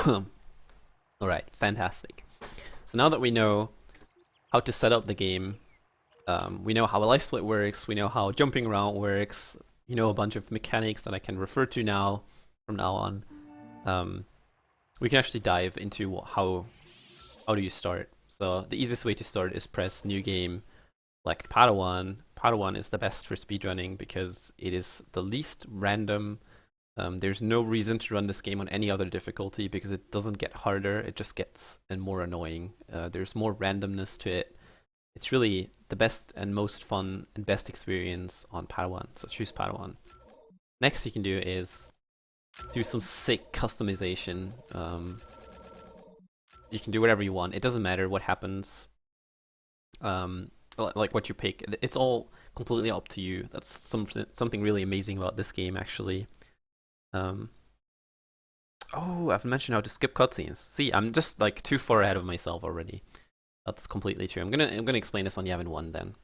Alright, fantastic. So now that we know how to set up the game, we know how a life split works, we know how jumping around works, you know a bunch of mechanics that I can refer to now, from now on. We can actually dive into how do you start. So the easiest way to start is press new game, like Padawan. Padawan is the best for speedrunning because it is the least random. There's no reason to run this game on any other difficulty because it doesn't get harder, it just gets more annoying. There's more randomness to it. It's really the best and most fun and best experience on Padawan, so choose Padawan. Next you can do is do some sick customization. You can do whatever you want, it doesn't matter what happens. Like what you pick, it's all completely up to you. That's something really amazing about this game, actually. Oh, I've mentioned how to skip cutscenes. See, I'm just like too far ahead of myself already. That's completely true. I'm gonna explain this on Yavin 1 then.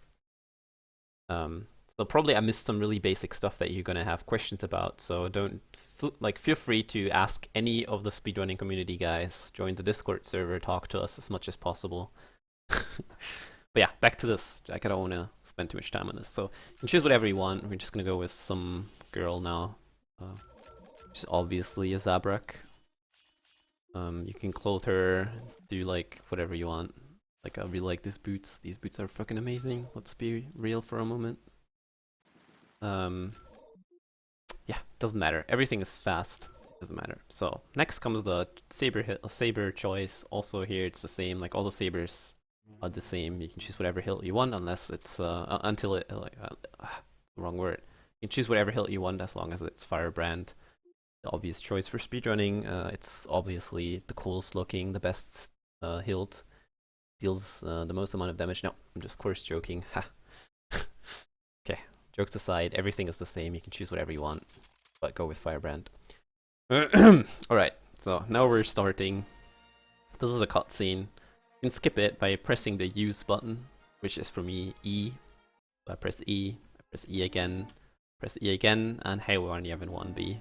So probably I missed some really basic stuff that you're gonna have questions about. So don't feel free to ask any of the speedrunning community guys. Join the Discord server. Talk to us as much as possible. But yeah, back to this. I don't wanna spend too much time on this. So you can choose whatever you want. We're just gonna go with some girl now. Which is obviously a Zabrak. You can clothe her, do like whatever you want. Like I really like these boots. These boots are fucking amazing. Let's be real for a moment. Yeah, doesn't matter. Everything is fast. Doesn't matter. So next comes the saber choice. Also here it's the same. Like all the sabers are the same. You can choose whatever hilt you want, unless it's until it wrong word. You can choose whatever hilt you want as long as it's Firebrand. The obvious choice for speedrunning. It's obviously the coolest looking, the best hilt. Deals the most amount of damage. No, I'm just of course joking. Ha. Okay, jokes aside, everything is the same. You can choose whatever you want, but go with Firebrand. Alright, so now we're starting. This is a cutscene. You can skip it by pressing the use button, which is for me E. So I press E, press E again, and hey, we're on Yavin 1B.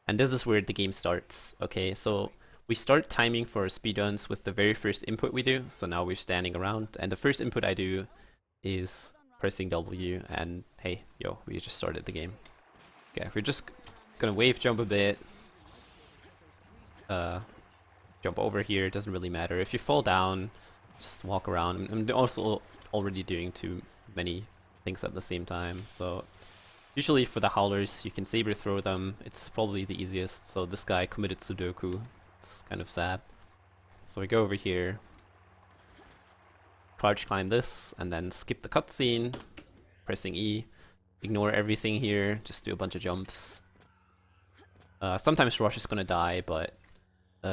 And this is where the game starts. Okay, so we start timing for speedruns with the very first input we do. So now we're standing around, and the first input I do is pressing W, and hey, yo, we just started the game. Okay, we're just gonna wave jump a bit. Jump over here, it doesn't really matter. If you fall down, just walk around. I'm also already doing too many things at the same time, so usually for the howlers, you can saber throw them. It's probably the easiest. So this guy committed Sudoku. It's kind of sad. So we go over here, crouch climb this, and then skip the cutscene, pressing E. Ignore everything here, just do a bunch of jumps. Sometimes Rush is gonna die, but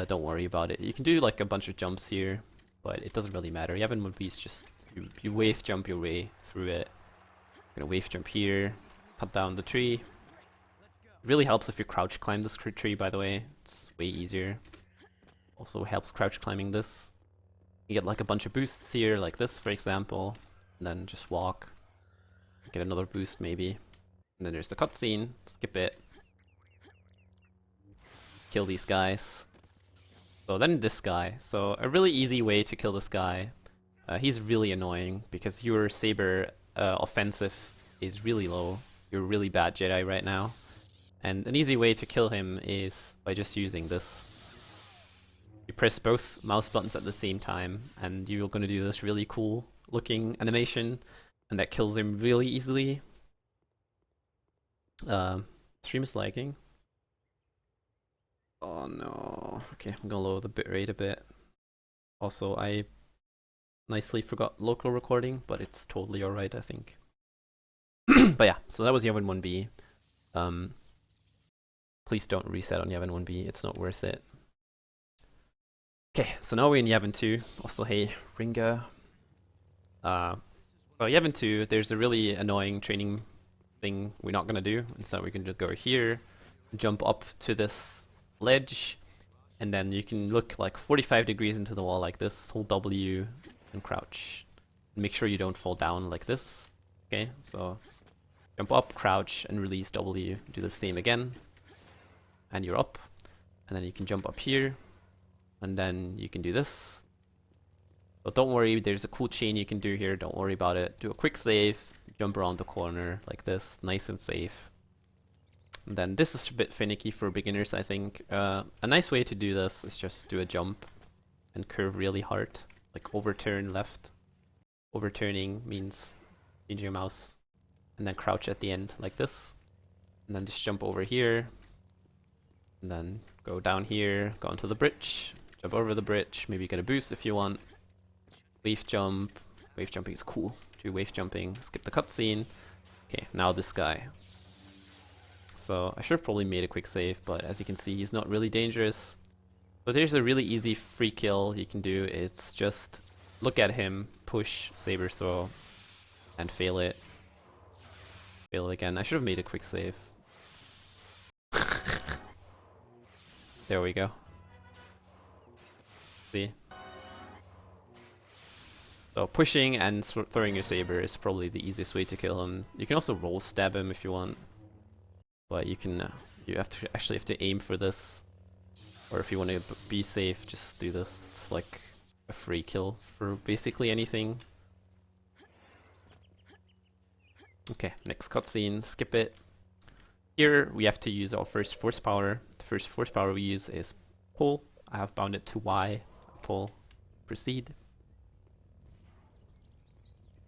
don't worry about it. You can do like a bunch of jumps here, but it doesn't really matter. You have in One Piece, just you wave jump your way through it. Gonna wave jump here, cut down the tree. It really helps if you crouch climb this tree, by the way. It's way easier. Also helps crouch climbing this. You get like a bunch of boosts here, like this for example, and then just walk. Get another boost maybe. And then there's the cutscene, skip it. Kill these guys. So then this guy. So a really easy way to kill this guy. He's really annoying because your saber offensive is really low. You're a really bad Jedi right now. And an easy way to kill him is by just using this. You press both mouse buttons at the same time, and you're gonna do this really cool looking animation, and that kills him really easily. Stream is lagging. Oh no. Okay, I'm gonna lower the bitrate a bit. Also, I nicely forgot local recording, but it's totally alright, I think. But yeah, so that was Yavin 1B. Please don't reset on Yavin 1B, it's not worth it. Okay, so now we're in Yavin 2. Also, hey, Ringa. Well, Yavin 2, there's a really annoying training thing we're not gonna do. Instead, we can just go here, jump up to this ledge, and then you can look like 45 degrees into the wall like this, hold W, and crouch. Make sure you don't fall down like this. Okay, so jump up, crouch, and release W. Do the same again. And you're up. And then you can jump up here. and then you can do this. But don't worry, there's a cool chain you can do here, don't worry about it. Do a quick save, jump around the corner like this, nice and safe. And then this is a bit finicky for beginners, I think. A nice way to do this is just do a jump and curve really hard, like overturn left. Overturning means changing your mouse, and then crouch at the end like this. And then just jump over here, and then go down here, go onto the bridge, jump over the bridge, maybe get a boost if you want. Wave jump. Wave jumping is cool. Do wave jumping, skip the cutscene. Okay, now this guy. So I should have probably made a quick save, but as you can see, he's not really dangerous. But there's a really easy free kill you can do. It's just look at him, push, saber throw, and fail it. Fail it again. I should have made a quick save. There we go. See? So pushing and throwing your saber is probably the easiest way to kill him. You can also roll stab him if you want, but you can you actually have to aim for this, or if you want to be safe, just do this. It's like a free kill for basically anything. Okay, next cutscene. Skip it. Here we have to use our first force power. The first force power we use is pull. I have bound it to Y. Pull. Proceed.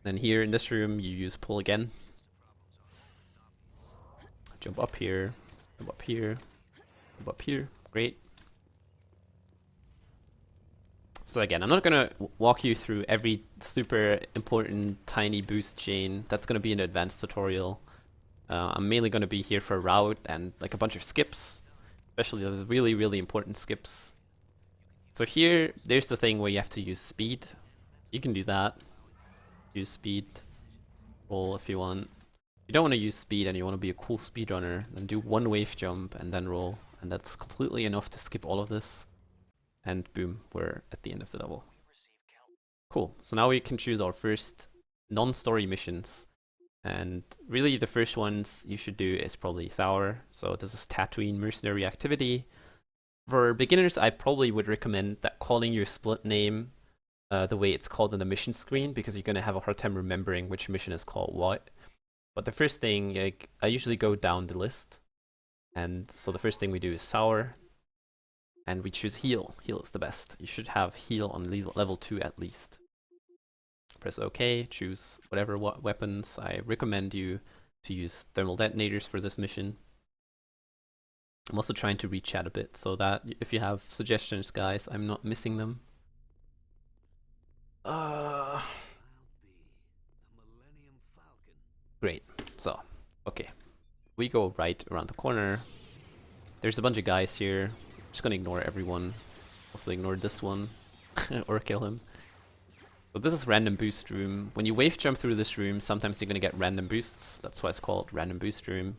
Then here in this room, you use pull again. Jump up here, jump up here, jump up here. Great. So again, I'm not going to walk you through every super important tiny boost chain. That's going to be an advanced tutorial. I'm mainly going to be here for a route and like a bunch of skips, especially those really, really important skips. So here, there's the thing where you have to use speed. You can do that. Use speed, roll if you want. If you don't want to use speed and you want to be a cool speedrunner, then do one wave jump and then roll, and that's completely enough to skip all of this. And boom, we're at the end of the level. Cool, so now we can choose our first non-story missions. And really the first ones you should do is probably Sour. So this is Tatooine Mercenary Activity. For beginners, I probably would recommend that calling your split name the way it's called in the mission screen, because you're going to have a hard time remembering which mission is called what. But the first thing, I usually go down the list. And so the first thing we do is Sour. And we choose Heal. Heal is the best. You should have Heal on level 2 at least. Press OK, choose whatever weapons. I recommend you to use thermal detonators for this mission. I'm also trying to reach out a bit so that if you have suggestions, guys, I'm not missing them. Great. So, okay. We go right around the corner. There's a bunch of guys here. Just gonna ignore everyone. Also ignore this one. Or kill him. So this is random boost room. When you wave jump through this room, sometimes you're gonna get random boosts. That's why it's called random boost room.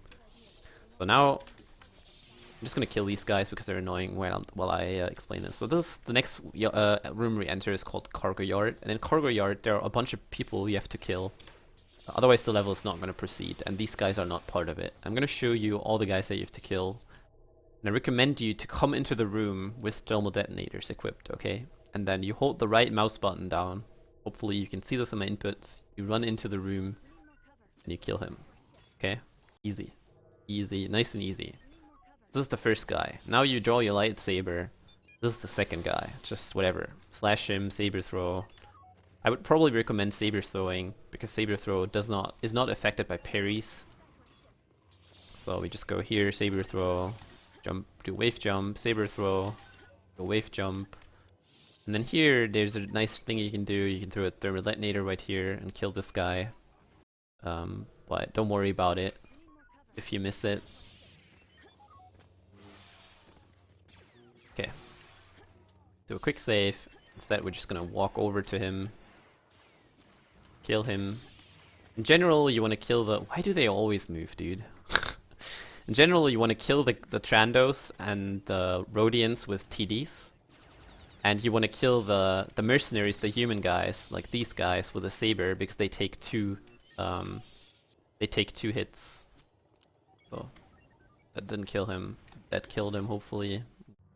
So now I'm just gonna kill these guys because they're annoying while I explain this. So this is the next room we enter is called Cargo Yard, and in Cargo Yard there are a bunch of people you have to kill. Otherwise the level is not going to proceed, and these guys are not part of it. I'm going to show you all the guys that you have to kill, and I recommend you to come into the room with thermal detonators equipped, okay? And then you hold the right mouse button down. Hopefully you can see this in my inputs. You run into the room and you kill him. Okay? Easy. Easy. Nice and easy. This is the first guy. Now you draw your lightsaber. This is the second guy. Just whatever. Slash him, saber throw. I would probably recommend saber throwing because saber throw is not affected by parries. So we just go here, saber throw, jump, do wave jump, saber throw, go wave jump. And then here, there's a nice thing you can do. You can throw a thermal detonator right here and kill this guy. But don't worry about it if you miss it. Okay. Do a quick save. Instead, we're just gonna walk over to him. Kill him. In general, you want to kill the... Why do they always move, dude? In general, you want to kill the Trandos and the Rhodians with TDs. And you want to kill the mercenaries, the human guys, like these guys with a saber, because they take two hits. So that didn't kill him. That killed him, hopefully.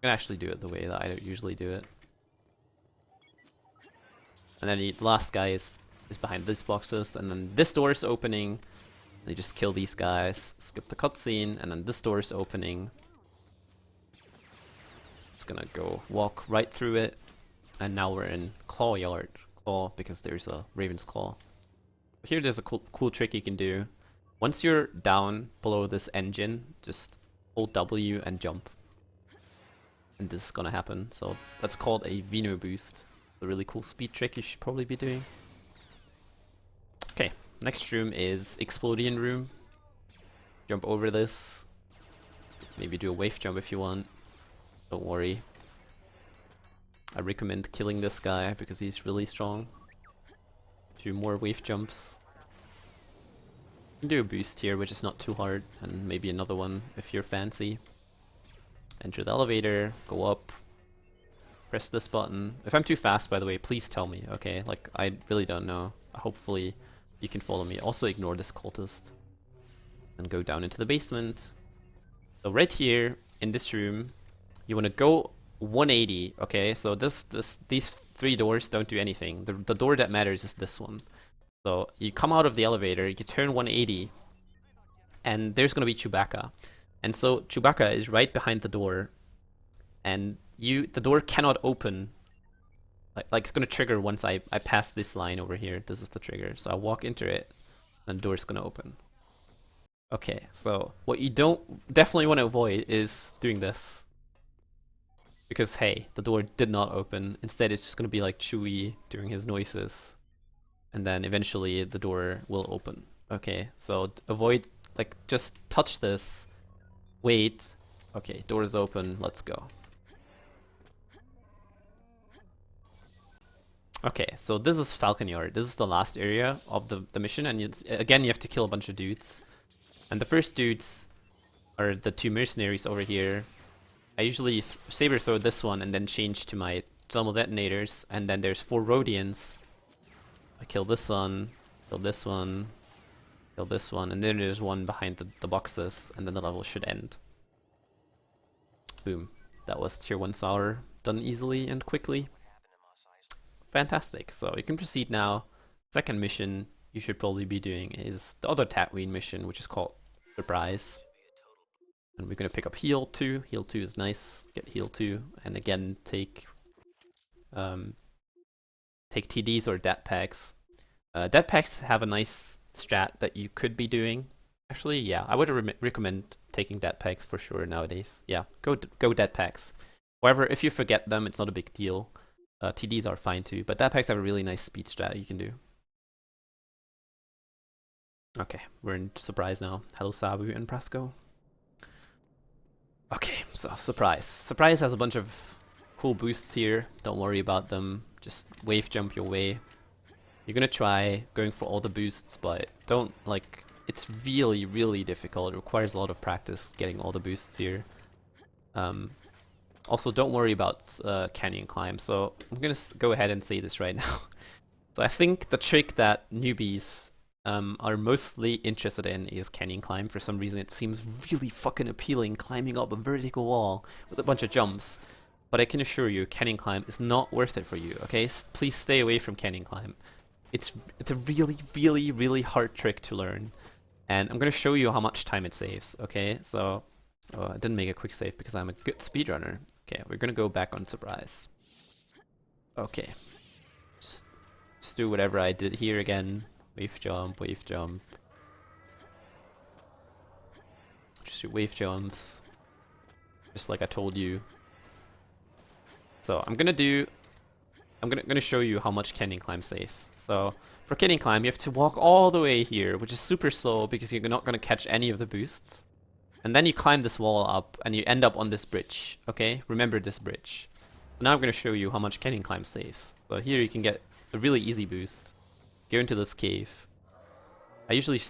can actually do it the way that I don't usually do it. And then the last guy is behind these boxes, and then this door is opening. You just kill these guys, skip the cutscene, and then this door is opening. It's gonna go walk right through it, and now we're in Claw Yard. Claw, because there's a Raven's Claw. Here there's a cool trick you can do. Once you're down below this engine, just hold W and jump. And this is gonna happen. So that's called a Vino boost. A really cool speed trick you should probably be doing. Okay, next room is Explodian Room. Jump over this. Maybe do a wave jump if you want. Don't worry. I recommend killing this guy because he's really strong. 2 more wave jumps. You can do a boost here, which is not too hard, and maybe another one if you're fancy. Enter the elevator, go up, press this button. If I'm too fast, by the way, please tell me, okay? Like, I really don't know. Hopefully you can follow me. Also ignore this cultist. And go down into the basement. So right here, in this room, you want to go 180, okay? So these 3 doors don't do anything. The door that matters is this one. So you come out of the elevator, you turn 180, and there's going to be Chewbacca. And so Chewbacca is right behind the door, and the door cannot open. Like it's going to trigger once I pass this line over here. This is the trigger. So I walk into it, and the door is going to open. Okay, so what you definitely want to avoid is doing this. Because hey, the door did not open. Instead, it's just going to be like Chewie doing his noises. And then eventually the door will open. Okay, so avoid, like, just touch this. Wait. Okay, door is open. Let's go. Okay, so this is Falcon Yard. This is the last area of the mission. And again, you have to kill a bunch of dudes. And the first dudes are the 2 mercenaries over here. I usually saber throw this one and then change to my thermal detonators. And then there's 4 Rhodians. I kill this one, kill this one, kill this one, and then there's one behind the boxes, and then the level should end. Boom. That was tier 1 Sour, done easily and quickly. Fantastic. So you can proceed now. Second mission you should probably be doing is the other Tatooine mission, which is called Surprise. And we're gonna pick up Heal 2. Heal 2 is nice. Get Heal 2, and again take TDs or Dat Packs. Dat Packs have a nice strat that you could be doing. Actually, yeah, I would recommend taking Dat Packs for sure nowadays. Yeah, go Dat Packs. However, if you forget them, it's not a big deal. TDs are fine too, but Dat Packs have a really nice speed strat you can do. Okay, we're in Surprise now. Hello, Sabu and Prasco. Okay, so Surprise. Surprise has a bunch of cool boosts here. Don't worry about them. Just wave jump your way. You're gonna try going for all the boosts, but don't, like, it's really, really difficult. It requires a lot of practice getting all the boosts here. Also, don't worry about canyon climb. So I'm gonna go ahead and say this right now. So I think the trick that newbies are mostly interested in is canyon climb. For some reason, it seems really fucking appealing, climbing up a vertical wall with a bunch of jumps. But I can assure you, canyon climb is not worth it for you, okay? Please stay away from canyon climb. It's a really, really, really hard trick to learn. And I'm gonna show you how much time it saves, okay? So, I didn't make a quick save because I'm a good speedrunner. Okay, we're gonna go back on Surprise. Okay. Just do whatever I did here again. Wave jump, wave jump. Just do wave jumps. Just like I told you. So I'm gonna show you how much canyon climb saves. So for canyon climb, you have to walk all the way here, which is super slow because you're not gonna catch any of the boosts. And then you climb this wall up and you end up on this bridge. Okay, remember this bridge. So now I'm gonna show you how much canyon climb saves. So here you can get a really easy boost. Go into this cave. I usually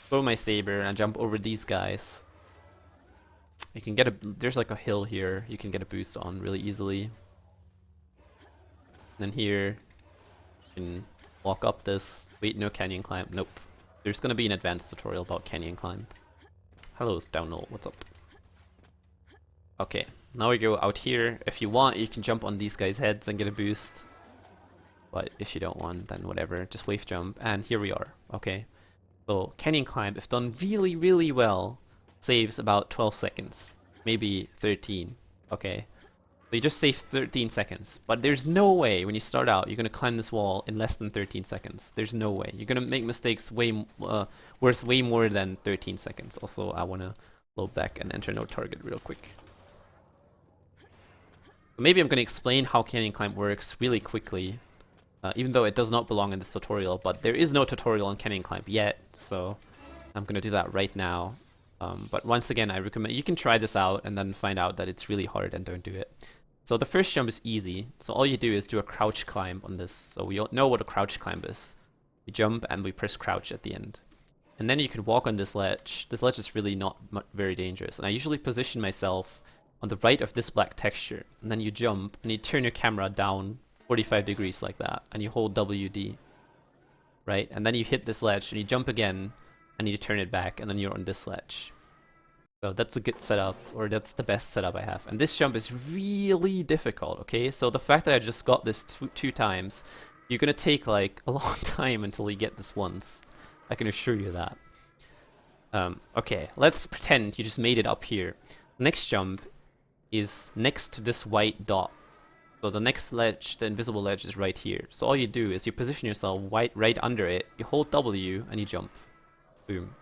throw my saber and jump over these guys. You can get there's like a hill here you can get a boost on really easily. And then here, you can walk up this. Wait, no canyon climb. Nope. There's gonna be an advanced tutorial about canyon climb. Hello, Download. What's up? Okay, now we go out here. If you want, you can jump on these guys' heads and get a boost. But if you don't want, then whatever, just wave jump. And here we are, okay? So canyon climb, if done really, really well, saves about 12 seconds. Maybe 13, okay? So you just save 13 seconds. But there's no way, when you start out, you're going to climb this wall in less than 13 seconds. There's no way. You're going to make mistakes worth way more than 13 seconds. Also, I want to load back and enter no target real quick. Maybe I'm going to explain how canyon climb works really quickly. Even though it does not belong in this tutorial, but there is no tutorial on canyon climb yet, so I'm going to do that right now. But once again, I recommend you can try this out and then find out that it's really hard and don't do it. So the first jump is easy. So all you do is do a crouch climb on this. So we all know what a crouch climb is. We jump and we press crouch at the end. And then you can walk on this ledge. This ledge is really not very dangerous. And I usually position myself on the right of this black texture. And then you jump and you turn your camera down 45 degrees like that, and you hold WD, right? And then you hit this ledge, and you jump again, and you turn it back, and then you're on this ledge. So that's a good setup, or that's the best setup I have. And this jump is really difficult, okay? So the fact that I just got this two times, you're gonna take like a long time until you get this once. I can assure you that. Okay, let's pretend you just made it up here. Next jump is next to this white dot. So the next ledge, the invisible ledge, is right here. So all you do is you position yourself right under it, you hold W, and you jump. Boom.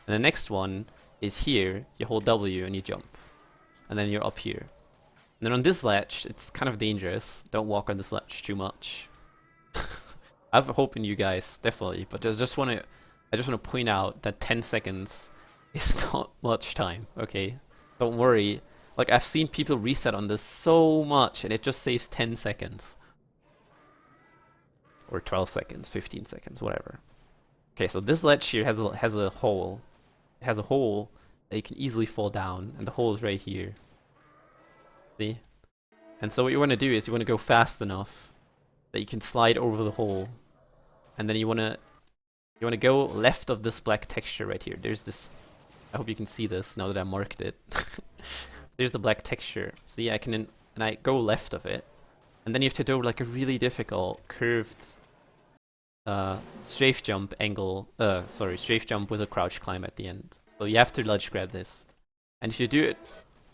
And the next one is here, you hold W, and you jump. And then you're up here. And then on this ledge, it's kind of dangerous. Don't walk on this ledge too much. I have hope in you guys, definitely. But I just want to point out that 10 seconds is not much time, okay? Don't worry. Like, I've seen people reset on this so much, and it just saves 10 seconds. Or 12 seconds, 15 seconds, whatever. Okay, so this ledge here has a hole. It has a hole that you can easily fall down, and the hole is right here. See? And so what you want to do is you want to go fast enough that you can slide over the hole. And then you want to go left of this black texture right here. There's this... I hope you can see this now that I marked it. There's the black texture. See, and I go left of it, and then you have to do like a really difficult curved strafe jump strafe jump with a crouch climb at the end. So you have to ledge grab this, and if you do it,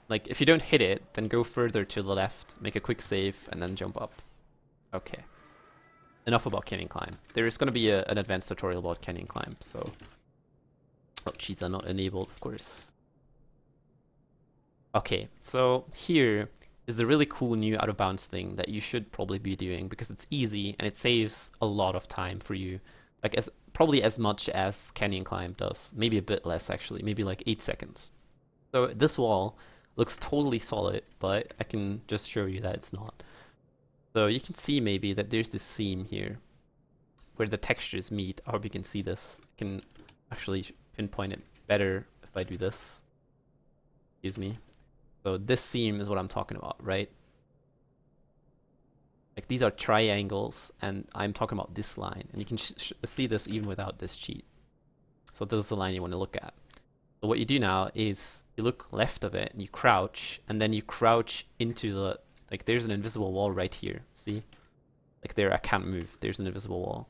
like if you don't hit it, then go further to the left, make a quick save, and then jump up. Okay. Enough about canyon climb. There is going to be an advanced tutorial about canyon climb, so... Oh, cheats are not enabled, of course. Okay, so here is the really cool new out of bounds thing that you should probably be doing because it's easy and it saves a lot of time for you. Like probably as much as canyon climb does. Maybe a bit less actually, maybe like 8 seconds. So this wall looks totally solid, but I can just show you that it's not. So you can see maybe that there's this seam here where the textures meet. I hope you can see this. I can actually pinpoint it better if I do this. Excuse me. So this seam is what I'm talking about, right? Like these are triangles, and I'm talking about this line. And you can see this even without this cheat. So this is the line you want to look at. So what you do now is you look left of it, and you crouch, and then you crouch into the... Like there's an invisible wall right here, see? Like there, I can't move. There's an invisible wall.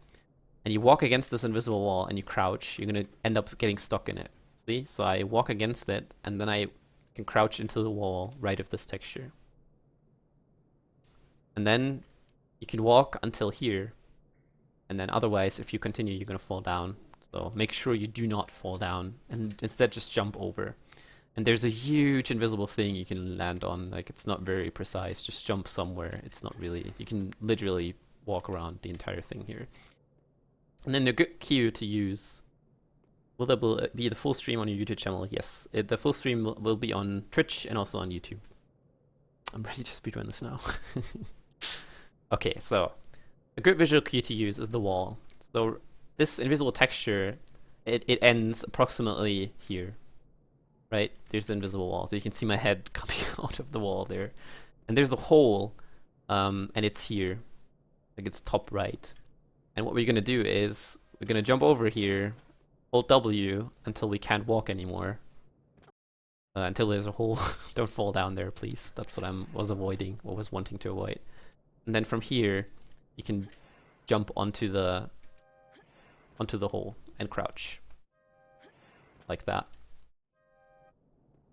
And you walk against this invisible wall, and you crouch. You're going to end up getting stuck in it, see? So I walk against it, and then I can crouch into the wall right of this texture. And then you can walk until here, and then otherwise if you continue you're gonna fall down. So make sure you do not fall down and instead just jump over. And there's a huge invisible thing you can land on. Like it's not very precise, just jump somewhere. It's not really, you can literally walk around the entire thing here. And then the good cue to use... Will there be the full stream on your YouTube channel? Yes, the full stream will be on Twitch and also on YouTube. I'm ready to speedrun this now. Okay, so a good visual cue to use is the wall. So this invisible texture, it ends approximately here, right? There's the invisible wall, so you can see my head coming out of the wall there. And there's a hole, and it's here, like it's top right. And what we're gonna do is we're gonna jump over here, hold W until we can't walk anymore. until there's a hole. Don't fall down there, please. That's what I was avoiding, or was wanting to avoid. And then from here, you can jump onto the hole and crouch like that.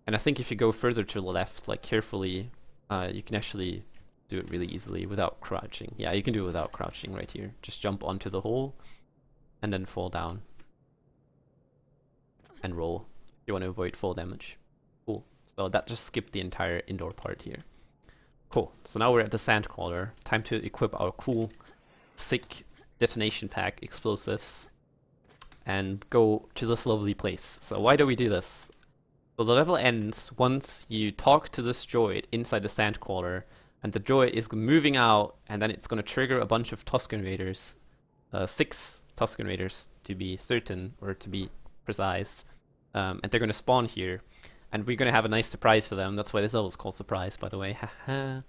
And I think if you go further to the left, like carefully, you can actually do it really easily without crouching. Yeah, you can do it without crouching right here. Just jump onto the hole and then fall down and roll. You want to avoid fall damage. Cool. So that just skipped the entire indoor part here. Cool. So now we're at the Sandcrawler. Time to equip our cool, sick detonation pack explosives and go to this lovely place. So why do we do this? So the level ends once you talk to this droid inside the Sandcrawler, and the droid is moving out, and then it's going to trigger a bunch of Tusken Raiders. 6 Tusken Raiders to be certain, or to be precise. And they're going to spawn here. And we're going to have a nice surprise for them. That's why this level is called Surprise, by the way. Haha.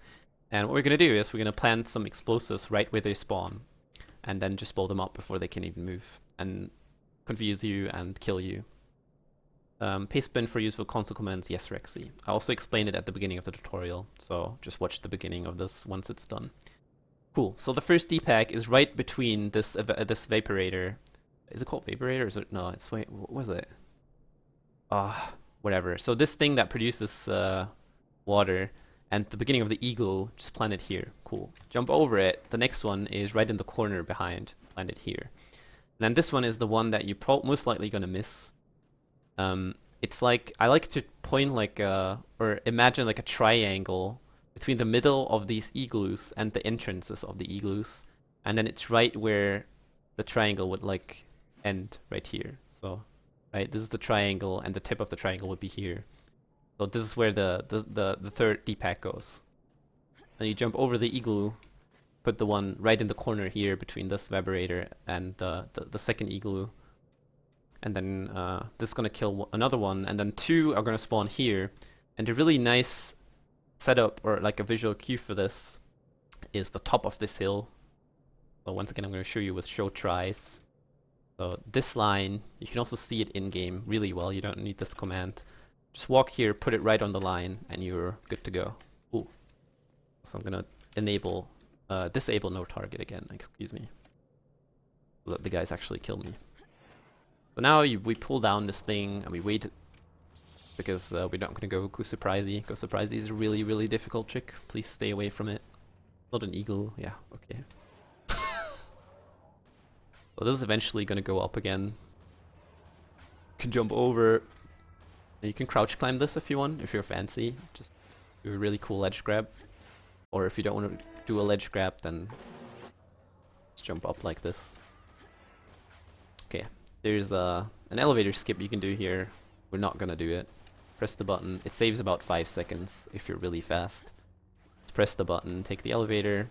And what we're going to do is we're going to plant some explosives right where they spawn. And then just blow them up before they can even move. And confuse you and kill you. Paste bin for useful console commands, yes Rexy. I also explained it at the beginning of the tutorial, so just watch the beginning of this once it's done. Cool, so the first D-Pack is right between this this Vaporator. Is it called Vaporator or is it? No, it's, wait, what was it? Whatever. So this thing that produces water, and the beginning of the Eagle, just plant it here. Cool. Jump over it. The next one is right in the corner behind. Plant it here. And then this one is the one that you're most likely gonna miss. It's like, I like to point like or imagine like a triangle between the middle of these igloos and the entrances of the igloos, and then it's right where the triangle would like end right here. So, right, this is the triangle, and the tip of the triangle would be here. So this is where the third D-Pack goes. And you jump over the igloo, put the one right in the corner here between this Vaporator and the second igloo. And then this is going to kill another one, and then 2 are going to spawn here. And a really nice setup, or like a visual cue for this, is the top of this hill. So once again, I'm going to show you with show tries. So this line, you can also see it in-game really well. You don't need this command. Just walk here, put it right on the line, and you're good to go. Ooh. So I'm going to enable, disable no target again, excuse me. Let the guys actually kill me. So now we pull down this thing and we wait, because we're not going to go Surprisey. Go Surprisey is a really, really difficult trick. Please stay away from it. Not an eagle. Yeah, okay. So this is eventually going to go up again. You can jump over. You can crouch climb this if you want, if you're fancy. Just do a really cool ledge grab. Or if you don't want to do a ledge grab, then just jump up like this. Okay. There's an elevator skip you can do here. We're not gonna do it. Press the button. It saves about 5 seconds if you're really fast. Press the button, take the elevator.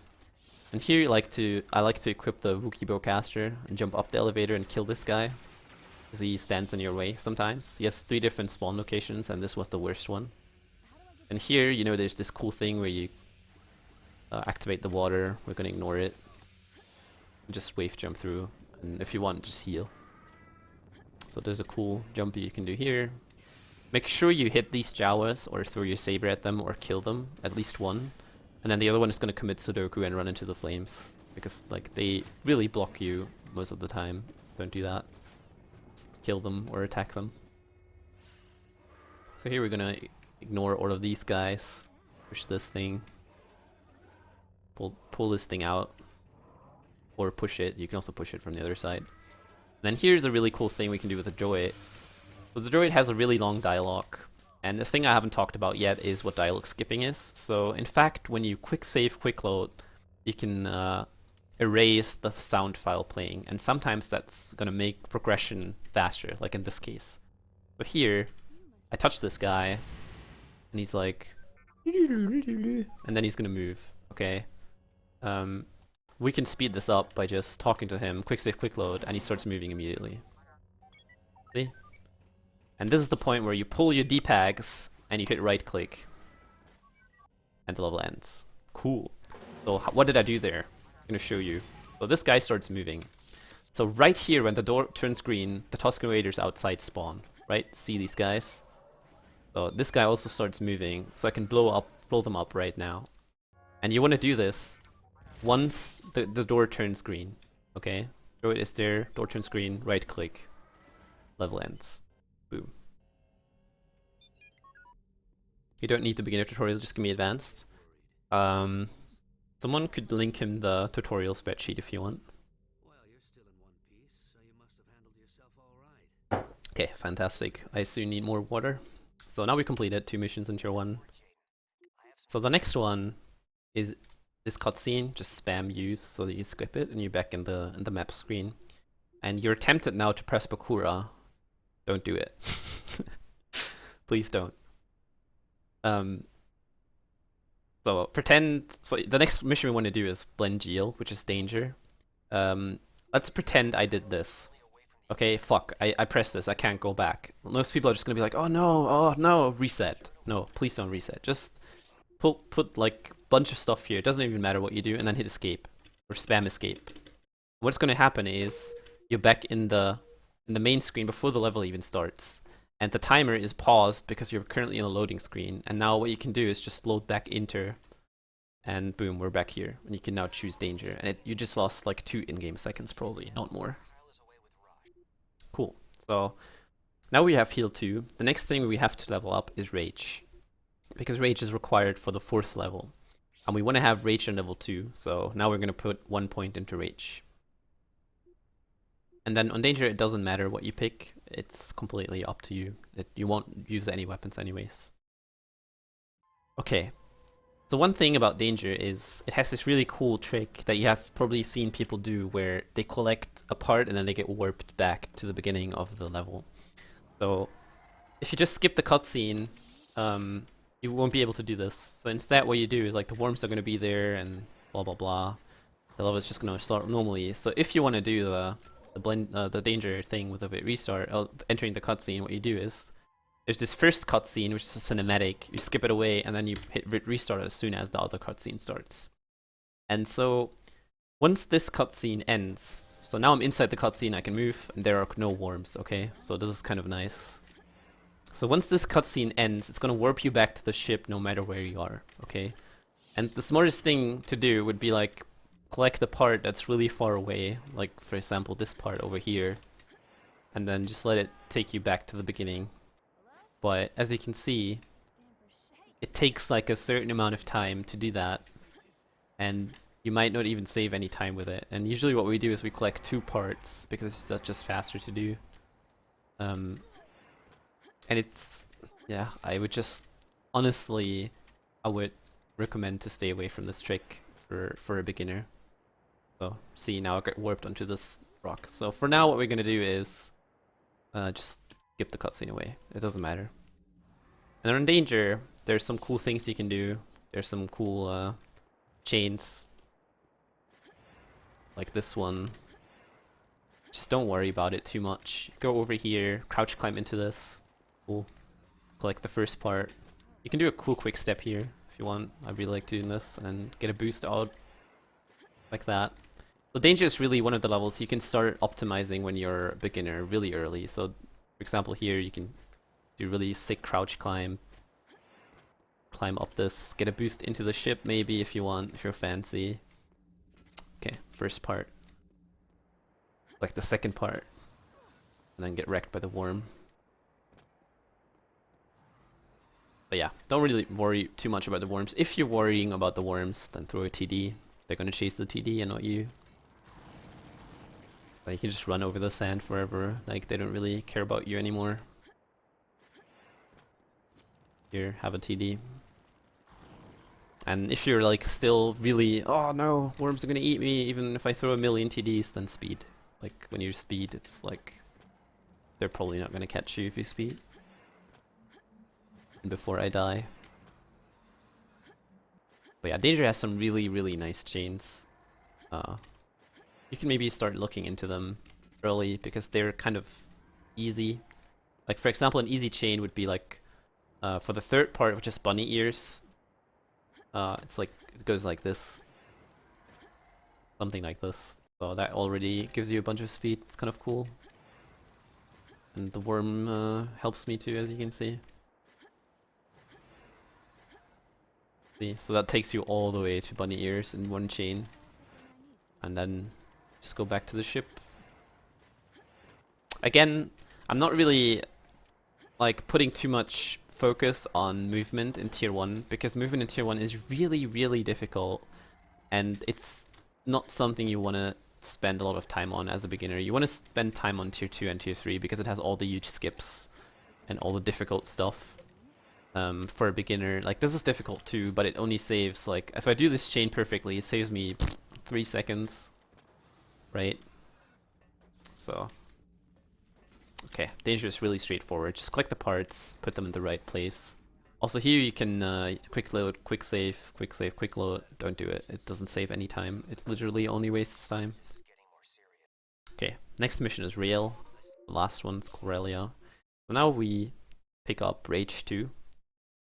And here I like to equip the Wookiee Bowcaster and jump up the elevator and kill this guy, because he stands in your way sometimes. He has 3 different spawn locations, and this was the worst one. And here, you know, there's this cool thing where you activate the water. We're gonna ignore it. Just wave jump through, and if you want, just heal. So there's a cool jump you can do here. Make sure you hit these Jawas or throw your saber at them or kill them, at least one. And then the other one is going to commit Sudoku and run into the flames, because like they really block you most of the time. Don't do that. Just kill them or attack them. So here we're going to ignore all of these guys. Push this thing. Pull this thing out. Or push it. You can also push it from the other side. Then here's a really cool thing we can do with the droid. So the droid has a really long dialogue, and the thing I haven't talked about yet is what dialogue skipping is. So in fact, when you quick save, quick load, you can erase the sound file playing, and sometimes that's gonna make progression faster, like in this case. But here, I touch this guy, and he's like, and then he's gonna move. Okay. We can speed this up by just talking to him, quick save, quick load, and he starts moving immediately. See? And this is the point where you pull your D-Pags and you hit right click. And the level ends. Cool. So what did I do there? I'm gonna show you. So this guy starts moving. So right here, when the door turns green, the Tusken Raiders outside spawn. Right? See these guys? So this guy also starts moving, so I can blow them up right now. And you want to do this once the door turns green. Okay, droid is there, door turns green, right click, level ends. Boom. You don't need the beginner tutorial, just give me advanced. Someone could link him the tutorial spreadsheet if you want. Well, you're still in one piece, so you must have handled yourself all right. Okay, fantastic. I soon need more water. So now we completed 2 missions in tier 1. So the next one is this cutscene, just spam use so that you skip it and you're back in the map screen. And you're tempted now to press Bakura. Don't do it. Please don't. So pretend, so the next mission we want to do is blend Geo, which is danger. Let's pretend I did this. Okay, fuck, I pressed this, I can't go back. Most people are just gonna be like, oh no, reset. No, please don't reset. Just put like bunch of stuff here. It doesn't even matter what you do, and then hit escape or spam escape. What's gonna happen is you're back in the main screen before the level even starts, and the timer is paused because you're currently in a loading screen. And now what you can do is just load back enter, and boom, we're back here. And you can now choose danger, and you just lost like 2 in-game seconds probably, not more. Cool. So now we have heal 2. The next thing we have to level up is rage, because rage is required for the 4th level, and we want to have rage on level 2. So now we're going to put 1 point into rage. And then on danger, it doesn't matter what you pick. It's completely up to you. You won't use any weapons anyways. Okay. So one thing about danger is it has this really cool trick that you have probably seen people do where they collect a part and then they get warped back to the beginning of the level. So if you just skip the cutscene, you won't be able to do this. So instead what you do is like the worms are going to be there and blah blah blah. The level is just going to start normally. So if you want to do the danger thing with a bit restart, entering the cutscene, what you do is there's this first cutscene which is a cinematic. You skip it away and then you hit restart as soon as the other cutscene starts. And so once this cutscene ends, so now I'm inside the cutscene, I can move, and there are no worms. Okay, so this is kind of nice. So once this cutscene ends, it's gonna warp you back to the ship no matter where you are. Okay, and the smartest thing to do would be like collect a part that's really far away, like for example this part over here, and then just let it take you back to the beginning. But as you can see, it takes like a certain amount of time to do that, and you might not even save any time with it. And usually what we do is we collect 2 parts because it's just faster to do. And it's, yeah, I would just, honestly, I would recommend to stay away from this trick for a beginner. So see, now I got warped onto this rock. So for now what we're gonna do is just skip the cutscene away. It doesn't matter. And then in danger, there's some cool things you can do. There's some cool chains, like this one. Just don't worry about it too much. Go over here, crouch climb into this. Cool. Collect the first part. You can do a cool quick step here if you want. I really like doing this and get a boost out like that. So danger is really one of the levels you can start optimizing when you're a beginner really early. So for example here you can do really sick crouch climb up this, get a boost into the ship maybe if you want, if you're fancy. Okay, first part. Like the second part. And then get wrecked by the worm. But yeah, don't really worry too much about the worms. If you're worrying about the worms, then throw a TD. They're gonna chase the TD and not you. Like you can just run over the sand forever. Like they don't really care about you anymore. Here, have a TD. And if you're like still really, oh no, worms are gonna eat me, even if I throw a million TDs, then speed. Like when you speed, it's like they're probably not gonna catch you if you speed. And before I die. But yeah, danger has some really, really nice chains. You can maybe start looking into them early because they're kind of easy. Like for example, an easy chain would be like for the third part, which is bunny ears. It's like it goes like this, something like this. So that already gives you a bunch of speed. It's kind of cool. And the worm helps me too, as you can see. See, so that takes you all the way to bunny ears in one chain, and then just go back to the ship. Again, I'm not really like putting too much focus on movement in tier 1 because movement in tier 1 is really difficult, and it's not something you want to spend a lot of time on as a beginner. You want to spend time on tier 2 and tier 3 because it has all the huge skips and all the difficult stuff. For a beginner, like this is difficult too, but it only saves, like, if I do this chain perfectly, it saves me 3 seconds, right? So, okay, danger is really straightforward. Just click the parts, put them in the right place. Also here you can quick load, quick save, quick load. Don't do it. It doesn't save any time. It literally only wastes time. Okay, next mission is Rail. The last one's Corellia. So now we pick up Rage 2.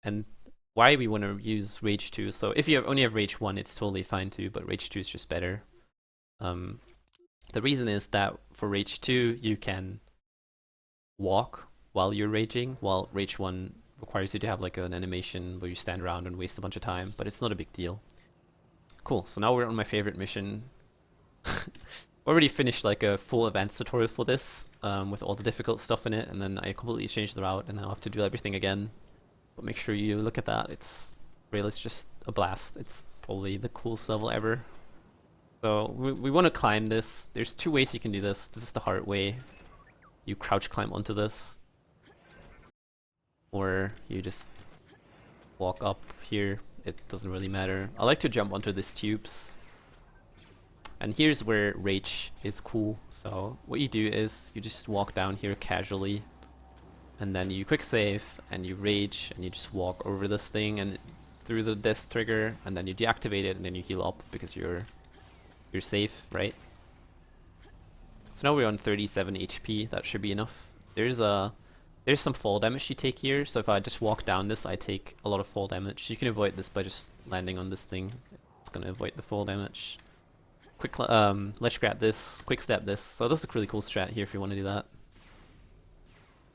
And why we want to use Rage 2. So if you only have Rage 1, it's totally fine too, but Rage 2 is just better. The reason is that for Rage 2, you can walk while you're raging, while Rage 1 requires you to have like an animation where you stand around and waste a bunch of time, but it's not a big deal. Cool, so now we're on my favorite mission. Already finished like a full advanced tutorial for this, with all the difficult stuff in it, and then I completely changed the route and now I have to do everything again. But make sure you look at that. Rail is just a blast. It's probably the coolest level ever. So we want to climb this. There's 2 ways you can do this. This is the hard way. You crouch climb onto this, or you just walk up here. It doesn't really matter. I like to jump onto these tubes. And here's where Rage is cool. So what you do is you just walk down here casually, and then you quick save and you rage and you just walk over this thing and through the death trigger, and then you deactivate it and then you heal up because you're safe, right? So now we're on 37 HP. That should be enough. There's some fall damage you take here. So if I just walk down this, I take a lot of fall damage. You can avoid this by just landing on this thing. It's gonna avoid the fall damage. Let's grab this, quick step this. So this is a really cool strat here if you want to do that.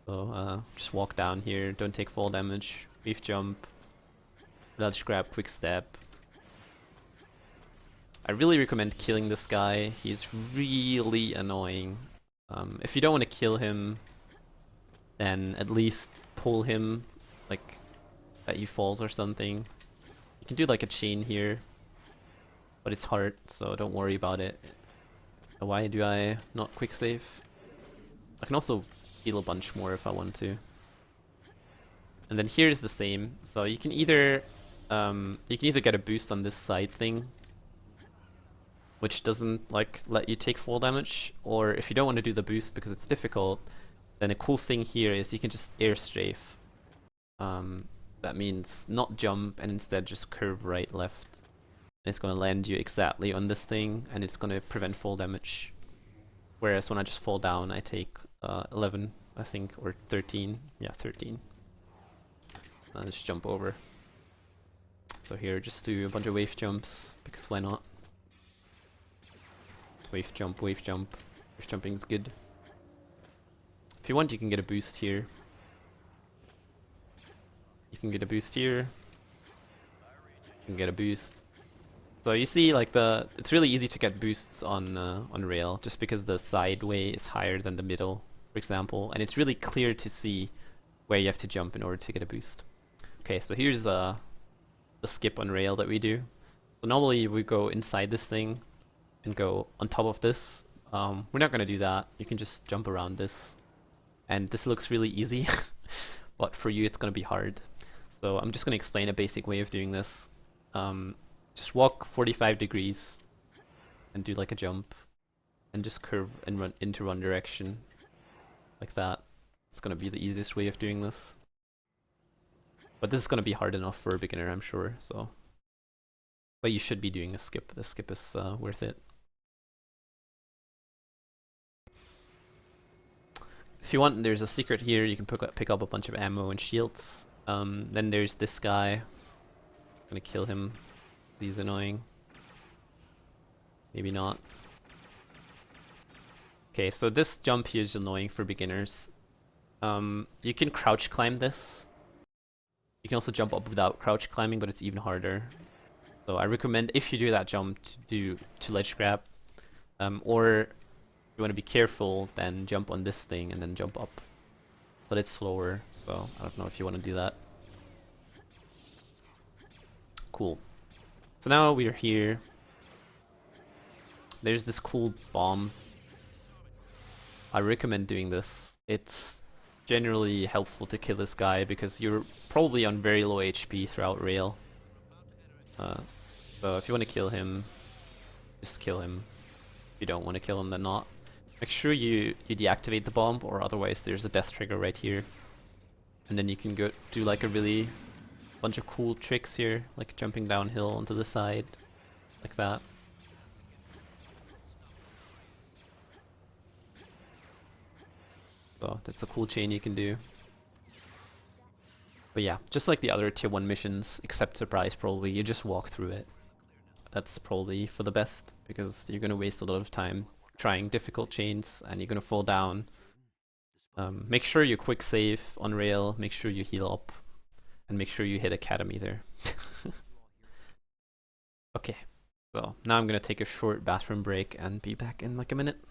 So just walk down here, don't take fall damage, beef jump, let's grab quick step. I really recommend killing this guy. He's really annoying. If you don't want to kill him, then at least pull him, like that he falls or something. You can do like a chain here, but it's hard, so don't worry about it. Why do I not quick save? I can also heal a bunch more if I want to. And then here's the same. So you can either get a boost on this side thing, which doesn't like let you take fall damage, or if you don't want to do the boost because it's difficult, then a cool thing here is you can just air strafe. That means not jump and instead just curve right left. And it's gonna land you exactly on this thing and it's gonna prevent fall damage. Whereas when I just fall down, I take 11, I think, or 13. Yeah, 13. I'll just jump over. So here, just do a bunch of wave jumps, because why not? Wave jump, wave jump. Wave jumping is good. If you want, you can get a boost here. You can get a boost here. You can get a boost. So you see, like it's really easy to get boosts on rail, just because the sideway is higher than the middle, for example, and it's really clear to see where you have to jump in order to get a boost. Okay, so here's the skip on rail that we do. So normally we go inside this thing and go on top of this. We're not gonna do that. You can just jump around this, and this looks really easy, but for you it's gonna be hard. So I'm just gonna explain a basic way of doing this. Just walk 45 degrees and do like a jump and just curve and run into one direction like that. It's gonna be the easiest way of doing this. But this is gonna be hard enough for a beginner, I'm sure, so. But you should be doing a skip. The skip is worth it. If you want, there's a secret here. You can pick up a bunch of ammo and shields. Then there's this guy. I'm gonna kill him. He's annoying. Maybe not. Okay, so this jump here is annoying for beginners. You can crouch climb this. You can also jump up without crouch climbing, but it's even harder. So I recommend if you do that jump to ledge grab, or if you want to be careful, then jump on this thing and then jump up. But it's slower, so I don't know if you want to do that. Cool. So now we are here. There's this cool bomb. I recommend doing this. It's generally helpful to kill this guy because you're probably on very low HP throughout rail. So if you want to kill him, just kill him. If you don't want to kill him, then not. Make sure you deactivate the bomb, or otherwise there's a death trigger right here. And then you can go do like a really bunch of cool tricks here, like jumping downhill onto the side, like that. So that's a cool chain you can do. But yeah, just like the other tier 1 missions, except surprise probably, you just walk through it. That's probably for the best, because you're gonna waste a lot of time trying difficult chains, and you're gonna fall down. Make sure you quick save on rail, make sure you heal up, and make sure you hit Academy there. Okay, so now I'm gonna take a short bathroom break and be back in like a minute.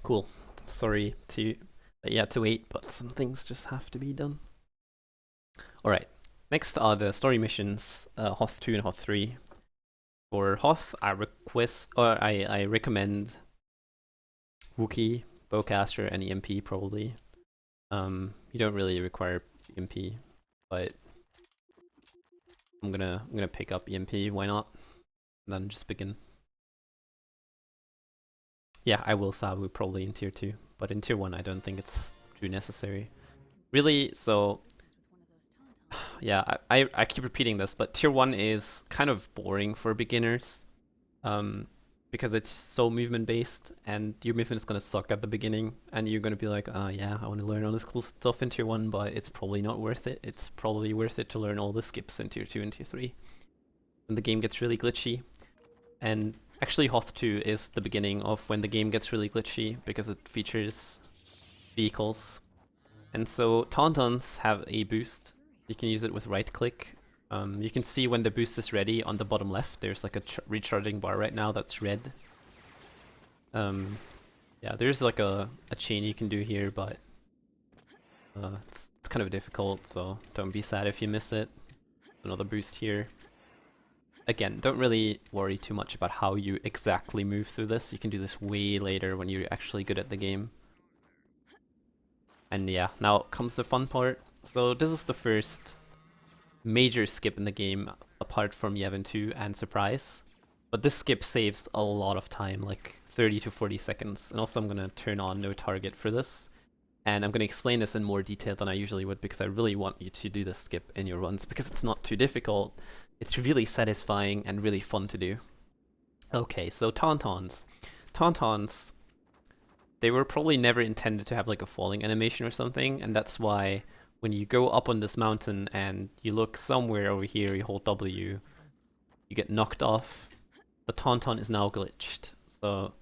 Cool. Sorry to wait, but some things just have to be done. Alright, next are the story missions, hoth2 and hoth3. For hoth, I recommend Wookiee, Bowcaster, and EMP probably. You don't really require EMP, but I'm gonna pick up EMP, why not? And then just begin. Yeah, I will Sabu probably in tier 2, but in tier 1 I don't think it's too necessary. Really, so yeah, I keep repeating this, but tier 1 is kind of boring for beginners. Because it's so movement based, and your movement is gonna suck at the beginning, and you're gonna be like, yeah, I want to learn all this cool stuff in tier 1, but it's probably not worth it. It's probably worth it to learn all the skips in tier 2 and tier 3. And the game gets really glitchy. And actually Hoth 2 is the beginning of when the game gets really glitchy, because it features vehicles. And so Tauntauns have a boost. You can use it with right click. You can see when the boost is ready on the bottom left. There's like a recharging bar right now that's red. Yeah, there's like a chain you can do here, but it's kind of difficult, so don't be sad if you miss it. Another boost here. Again, don't really worry too much about how you exactly move through this. You can do this way later when you're actually good at the game. And yeah, now comes the fun part. So this is the first major skip in the game, apart from Yevon 2 and Surprise. But this skip saves a lot of time, like 30 to 40 seconds. And also I'm going to turn on no target for this. And I'm going to explain this in more detail than I usually would, because I really want you to do this skip in your runs, because it's not too difficult. It's really satisfying and really fun to do. Okay, so Tauntauns. Tauntauns, they were probably never intended to have like a falling animation or something, and that's why when you go up on this mountain and you look somewhere over here, you hold W, you get knocked off. The Tauntaun is now glitched. So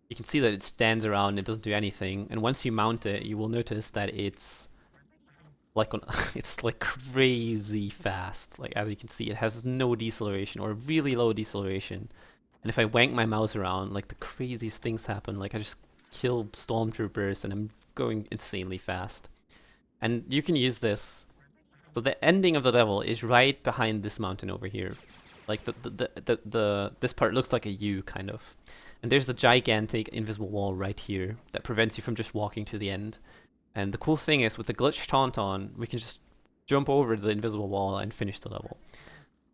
you can see that it stands around, it doesn't do anything. And once you mount it, you will notice that it's like on it's like crazy fast. Like as you can see, it has no deceleration or really low deceleration. And if I wank my mouse around, like the craziest things happen. Like I just kill stormtroopers and I'm going insanely fast. And you can use this. So the ending of the level is right behind this mountain over here. Like this part looks like a U kind of. And there's a gigantic invisible wall right here that prevents you from just walking to the end. And the cool thing is with the glitch Tauntaun, we can just jump over the invisible wall and finish the level.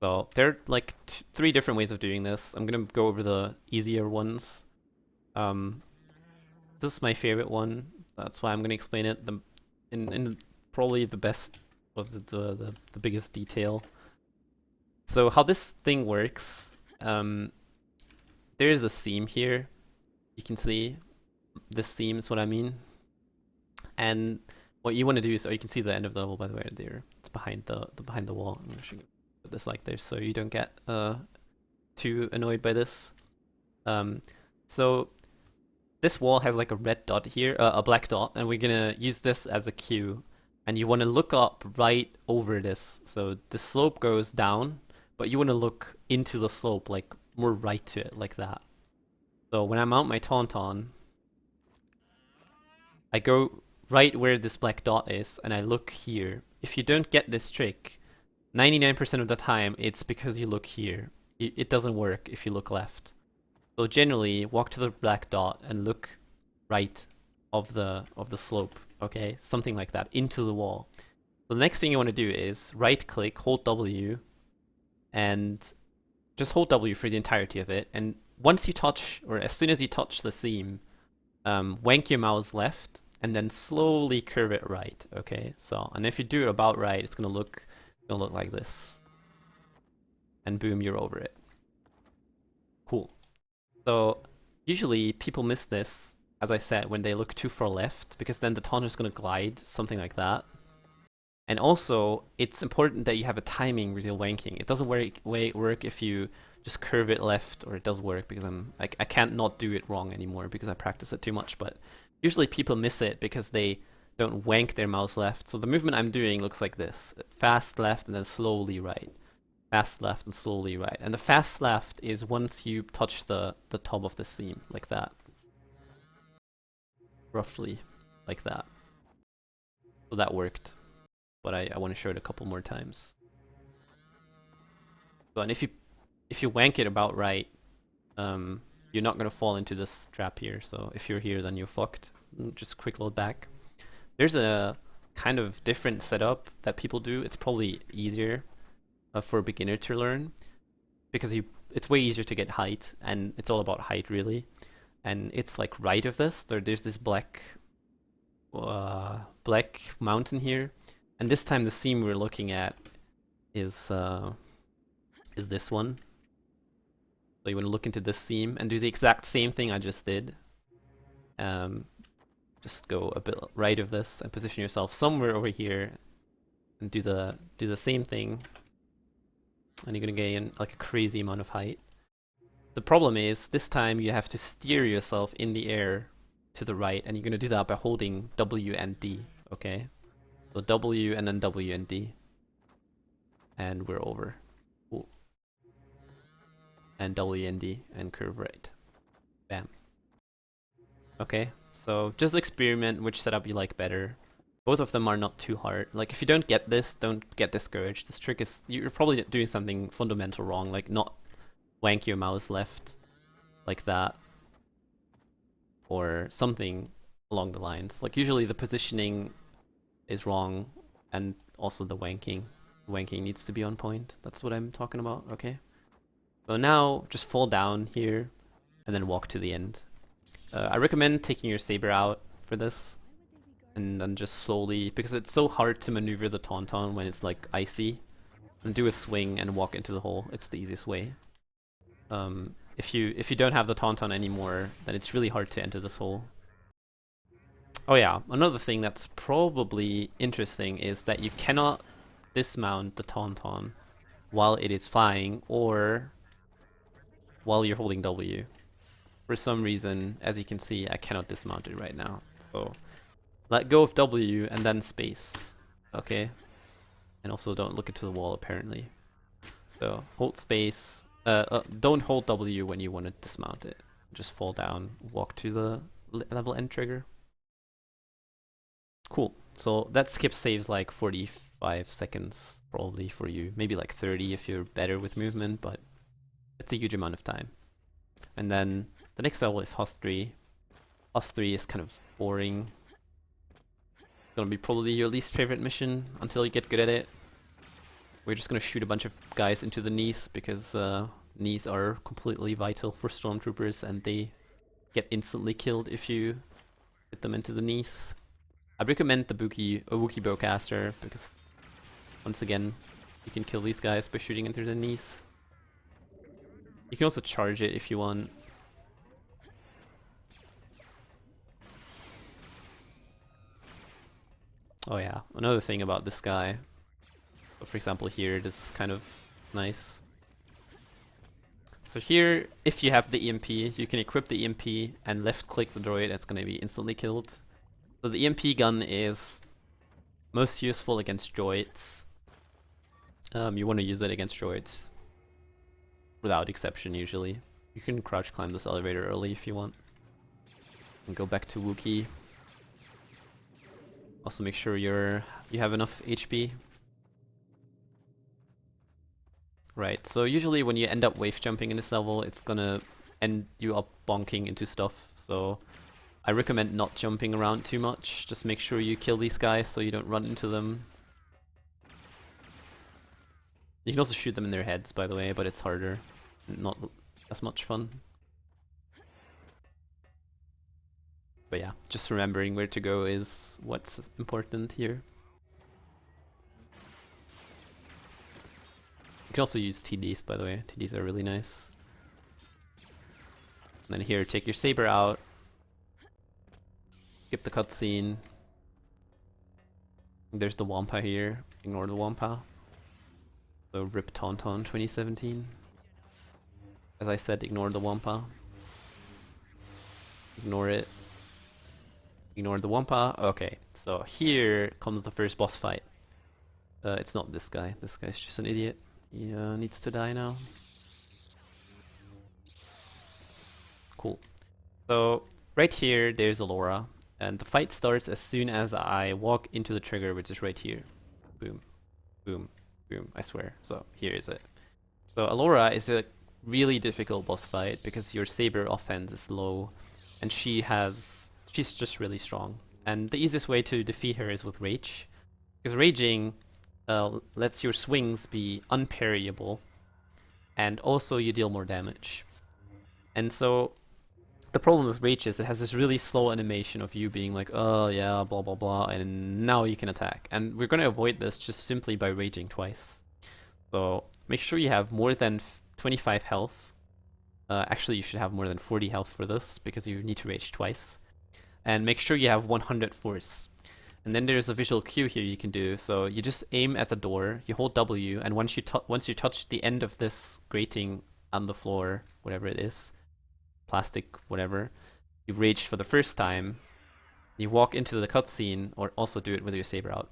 So there are like 3 different ways of doing this. I'm gonna go over the easier ones. This is my favorite one. That's why I'm gonna explain it in probably the best of the biggest detail. So how this thing works, there is a seam here. You can see this seam is what I mean. And what you want to do is, you can see the end of the level by the way there. It's behind the wall. I'm gonna put this like this so you don't get too annoyed by this. So this wall has like a red dot here, a black dot, and we're gonna use this as a cue. And you want to look up right over this. So the slope goes down, but you want to look into the slope, like more right to it, like that. So when I mount my Tauntaun, I go right where this black dot is, and I look here. If you don't get this trick, 99% of the time, it's because you look here. It doesn't work if you look left. So generally, walk to the black dot and look right of the slope, okay? Something like that, into the wall. So the next thing you want to do is right-click, hold W, and just hold W for the entirety of it. And once you touch, or as soon as you touch the seam, wank your mouse left, and then slowly curve it right, okay? So, and if you do it about right, it's gonna look like this. And boom, you're over it. Cool. So, usually people miss this, as I said, when they look too far left, because then the Tauntaun is gonna glide, something like that. And also, it's important that you have a timing with your wanking. It doesn't work if you just curve it left, or it does work because I can't not do it wrong anymore because I practice it too much, but usually people miss it because they don't wank their mouse left. So the movement I'm doing looks like this. Fast left and then slowly right. Fast left and slowly right. And the fast left is once you touch the top of the seam, like that. Roughly, like that. So that worked. But I want to show it a couple more times. So, and if you wank it about right, you're not gonna fall into this trap here. So if you're here, then you're fucked. Just quick load back. There's a kind of different setup that people do. It's probably easier for a beginner to learn because it's way easier to get height, and it's all about height really. And it's like right of this. There's this black mountain here. And this time the seam we're looking at is this one. So you want to look into this seam and do the exact same thing I just did. Just go a bit right of this and position yourself somewhere over here and do the same thing. And you're gonna gain like a crazy amount of height. The problem is this time you have to steer yourself in the air to the right, and you're gonna do that by holding W and D, okay? So W and then W and D. And we're over. Cool. And W and D and curve right. Bam. Okay, so just experiment which setup you like better. Both of them are not too hard. Like if you don't get this, don't get discouraged. This trick is, you're probably doing something fundamental wrong, like not wank your mouse left like that. Or something along the lines. Like usually the positioning is wrong, and also the wanking. Wanking needs to be on point. That's what I'm talking about, okay? So now, just fall down here, and then walk to the end. I recommend taking your saber out for this, and then just slowly, because it's so hard to maneuver the Tauntaun when it's like icy, and do a swing and walk into the hole. It's the easiest way. If you don't have the Tauntaun anymore, then it's really hard to enter this hole. Oh yeah, another thing that's probably interesting is that you cannot dismount the Tauntaun while it is flying or while you're holding W. For some reason, as you can see, I cannot dismount it right now. So let go of W and then space. Okay? And also don't look into the wall apparently. So hold space. Don't hold W when you want to dismount it. Just fall down, walk to the level end trigger. Cool. So that skip saves like 45 seconds probably for you. Maybe like 30 if you're better with movement, but it's a huge amount of time. And then the next level is hoth3. hoth3 is kind of boring. Gonna be probably your least favorite mission until you get good at it. We're just gonna shoot a bunch of guys into the knees because knees are completely vital for stormtroopers and they get instantly killed if you hit them into the knees. I recommend the Wookiee bowcaster because once again you can kill these guys by shooting into the knees. You can also charge it if you want. Oh yeah, another thing about this guy. So for example here, this is kind of nice. So here, if you have the EMP, you can equip the EMP and left click the droid, that's gonna be instantly killed. So the EMP gun is most useful against droids. You want to use it against droids. Without exception usually. You can crouch climb this elevator early if you want. And go back to Wookiee. Also make sure you have enough HP. Right, so usually when you end up wave jumping in this level, it's gonna end you up bonking into stuff, so I recommend not jumping around too much. Just make sure you kill these guys so you don't run into them. You can also shoot them in their heads, by the way, but it's harder. Not as much fun. But yeah, just remembering where to go is what's important here. You can also use TDs, by the way. TDs are really nice. And then here, take your saber out. Skip the cutscene. There's the Wampa here. Ignore the Wampa. So rip Tauntaun 2017. As I said, ignore the Wampa. Ignore it. Ignore the Wampa. Okay, so here comes the first boss fight. It's not this guy. This guy's just an idiot. He needs to die now. Cool. So right here, there's Alora. And the fight starts as soon as I walk into the trigger, which is right here. Boom. Boom. Boom. I swear. So here is it. So Alora is a really difficult boss fight because your saber offense is low and she's just really strong. And the easiest way to defeat her is with rage. Because raging lets your swings be unparryable and also you deal more damage. And so the problem with rage is it has this really slow animation of you being like, oh yeah, blah blah blah, and now you can attack. And we're gonna avoid this just simply by raging twice. So make sure you have more than 25 health. Actually, you should have more than 40 health for this because you need to rage twice. And make sure you have 100 force. And then there's a visual cue here you can do. So you just aim at the door, you hold W, and once you touch the end of this grating on the floor, whatever it is, plastic, whatever, you rage for the first time. You walk into the cutscene, or also do it with your saber out.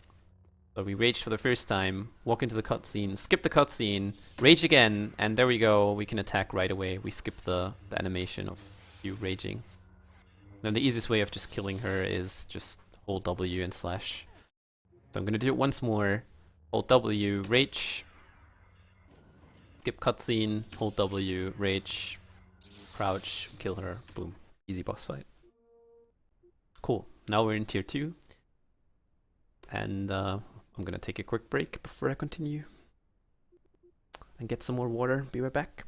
So we rage for the first time, walk into the cutscene, skip the cutscene, rage again, and there we go. We can attack right away. We skip the animation of you raging. Now the easiest way of just killing her is just hold W and slash. So I'm gonna do it once more. Hold W, rage, skip cutscene, hold W, rage, crouch, kill her, boom. Easy boss fight. Cool. Now we're in tier 2. And I'm gonna take a quick break before I continue. And get some more water. Be right back.